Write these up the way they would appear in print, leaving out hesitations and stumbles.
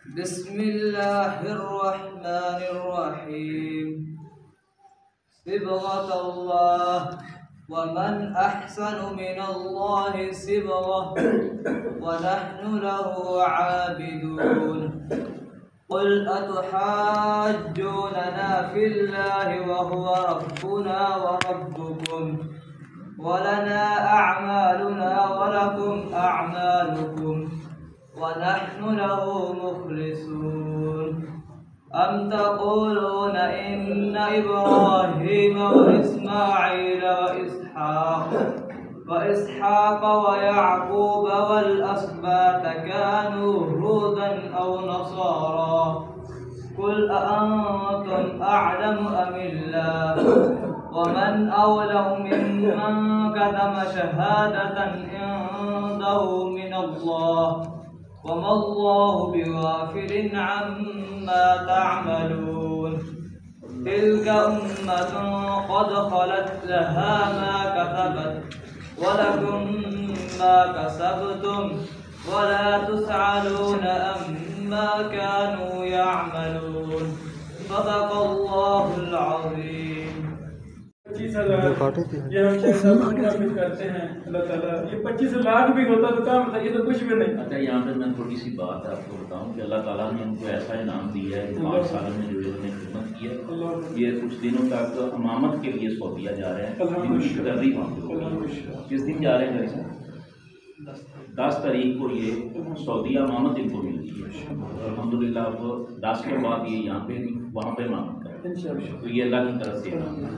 बिस्मिल्लाहिर्रहमानिर्रहीम। सिबग़तल्लाह वमन अहसनु मिनल्लाहि सिबग़ह व नहनु लहु आबिदून। क़ुल अतुहाज्जूनना फ़िल्लाहि व हुवा रब्बुना व रब्बुकुम व लना अअमालुना व लकुम अअमालुकुम व नहनु लहु मुख़लिसून। अम तक़ूलून इन्न इब्राहीम व इस्माईल व इसहाक़ व याक़ूब वल अस्बात कानू हुदन औ नसारा। कुल अअंतुम अअलमु अमिल्लाह वमन अज़लमु मिम्मन कतम शहादतन इंदहु मिनल्लाह वमल्लाहु बिग़ाफ़िलिन अम्मा तअमलून। तिल्क उम्मतुन क़द ख़लत लहा मा कसबत व लकुम मा कसबतुम व ला तुसअलून अम्मा कानू यअमलून। सदक़ल्लाहुल अज़ीम। 25,000 ये हम करते हैं अल्लाह ताला, ये 25 लाख भी होता तो क्या मतलब, ये तो कुछ भी नहीं। अच्छा, यहाँ पे मैं थोड़ी सी बात आपको बताऊं कि अल्लाह ताला ने उनको ऐसा इनाम दिया है कि 5 साल में जो इन्होंने खिदमत की है, ये कुछ दिनों तक इमामत के लिए सऊदीया जा रहे हैं। किस दिन जा रहे हैं? 10 तारीख को ये सऊदीया इमामत इनको मिलती है। अल्हम्दुलिल्लाह अब 10 के बाद ये यहाँ पे वहाँ पे इमामत करें, तो ये अल्लाह की तरफ से इनाम है।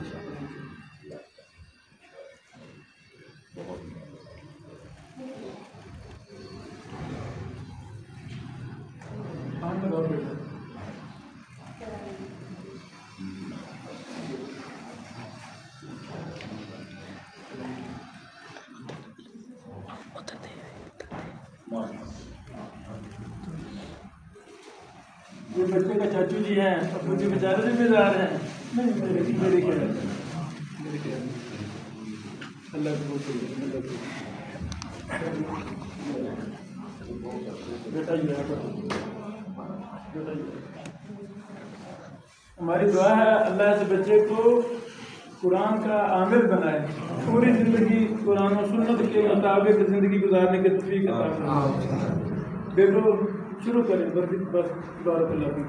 ये बच्चे का चाचू जी हैं, अब्बू जी बेचारे जिम्मेदार हैं। नहीं मेरे ख्याल अल्लाह को बेटा हमारी दुआ है अल्लाह इस बच्चे को कुरान का आमिल बनाए, पूरी ज़िंदगी कुरान और सुन्नत के मुताबिक ज़िंदगी गुजारने की तौफीक अता फरमाए। देखो शुरू करें बस बारकल्लाह फीक।